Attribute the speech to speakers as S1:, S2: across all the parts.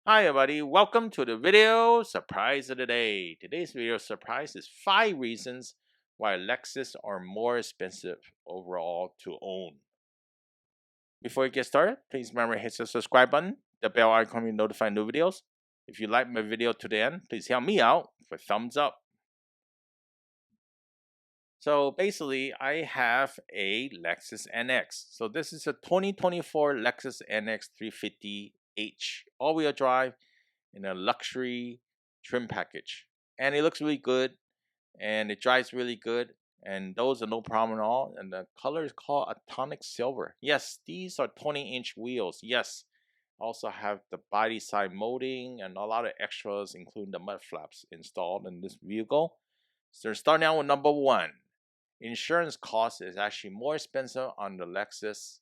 S1: Hi everybody, welcome to the video surprise of the day. Today's video surprise is 5 reasons why Lexus are more expensive overall to own. Before we get started, please remember to hit the subscribe button, the bell icon to notify new videos. If you like my video to the end, please help me out with a thumbs up. So basically, I have a Lexus NX. So this is a 2024 Lexus NX 350h all-wheel drive in a luxury trim package, and it looks really good and it drives really good, and those are no problem at all. And the color is called atomic silver. Yes, these are 20-inch wheels. Yes, also have the body side molding and a lot of extras, including the mud flaps installed in this vehicle. So starting out with number one, insurance cost is actually more expensive on the Lexus,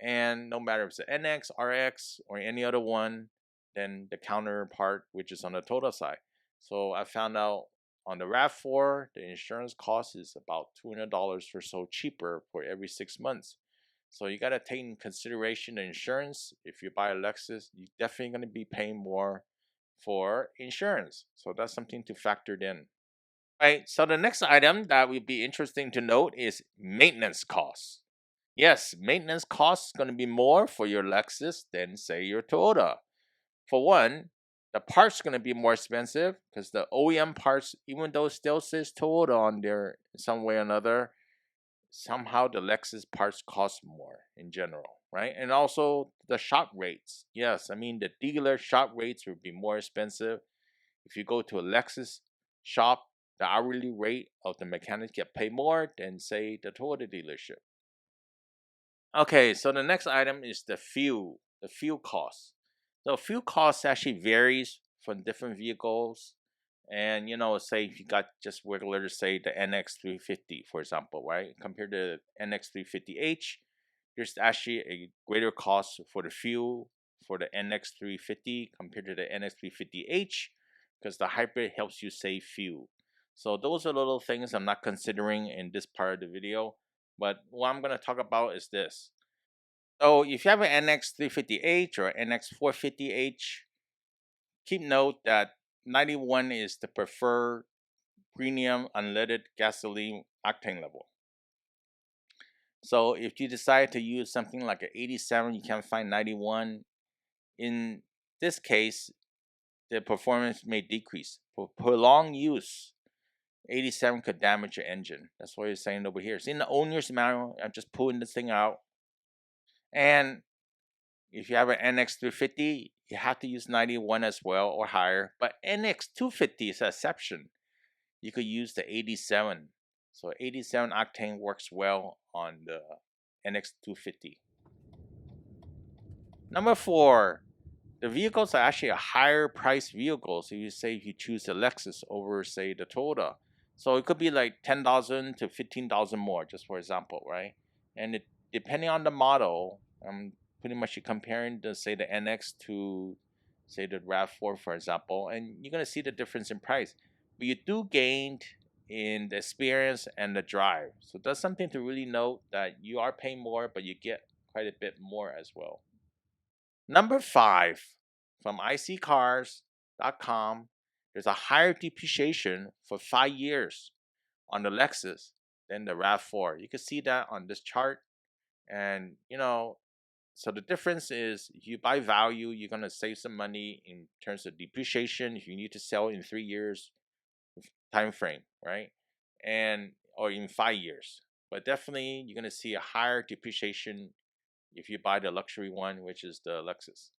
S1: and no matter if it's the NX, RX, or any other one than the counterpart, which is on the Toyota side. So I found out on the RAV4, the insurance cost is about $200 or so cheaper for every 6 months. So you got to take in consideration the insurance. If you buy a Lexus, you're definitely going to be paying more for insurance. So that's something to factor in. Right. So the next item that would be interesting to note is maintenance costs. Yes, maintenance costs going to be more for your Lexus than say your Toyota. For one, the parts going to be more expensive because the OEM parts, even though it still says Toyota on there some way or another, somehow the Lexus parts cost more in general, right? And also the shop rates. Yes, I mean the dealer shop rates will be more expensive. If you go to a Lexus shop, the hourly rate of the mechanics get paid more than say the Toyota dealership. Okay, so the next item is the fuel cost. So fuel cost actually varies from different vehicles. And say if you got just regular, say the NX 350, for example, right? Compared to NX 350h, there's actually a greater cost for the fuel for the NX 350 compared to the NX 350h because the hybrid helps you save fuel. So those are little things I'm not considering in this part of the video. But what I'm going to talk about is this. So if you have an NX 350h or NX 450h, keep note that 91 is the preferred premium unleaded gasoline octane level. So if you decide to use something like an 87, you can't find 91. In this case, the performance may decrease. For prolonged use, 87 could damage your engine. That's what it's saying over here. It's in the owner's manual. I'm just pulling this thing out. And if you have an NX 350, you have to use 91 as well or higher. But NX 250 is an exception. You could use the 87. So 87 octane works well on the NX 250. Number 4, the vehicles are actually a higher price vehicle. So if you choose the Lexus over say the Toyota. So it could be like 10,000 to 15,000 more, just for example, right? And depending on the model, pretty much you're comparing the say the NX to say the RAV4, for example, and you're gonna see the difference in price. But you do gain in the experience and the drive. So that's something to really note, that you are paying more, but you get quite a bit more as well. Number 5, from iccars.com, there's a higher depreciation for 5 years on the Lexus than the RAV4. You can see that on this chart. And so the difference is if you buy value, you're going to save some money in terms of depreciation if you need to sell in 3 years time frame, right? And or in 5 years. But definitely you're going to see a higher depreciation if you buy the luxury one, which is the Lexus.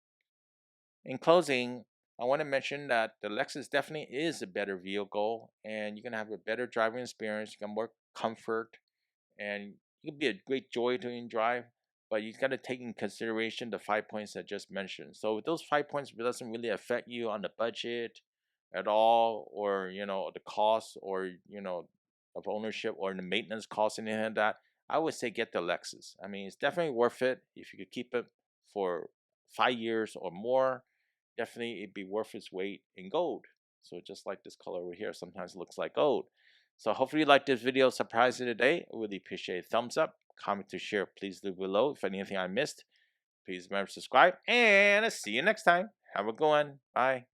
S1: In closing, I want to mention that the Lexus definitely is a better vehicle, and you're going to have a better driving experience. You got more comfort, and it can be a great joy to drive. But you got to take in consideration the 5 points I just mentioned. So with those 5 points, it doesn't really affect you on the budget at all, or the cost, or of ownership, or the maintenance cost, and anything like that. I would say get the Lexus. I mean, it's definitely worth it if you could keep it for 5 years or more. Definitely it'd be worth its weight in gold. So just like this color over here, sometimes it looks like gold. So hopefully you like this video surprise of the day. I really appreciate a thumbs up, comment to share. Please leave below if anything I missed. Please remember to subscribe, and I'll see you next time. Have a good one. Bye.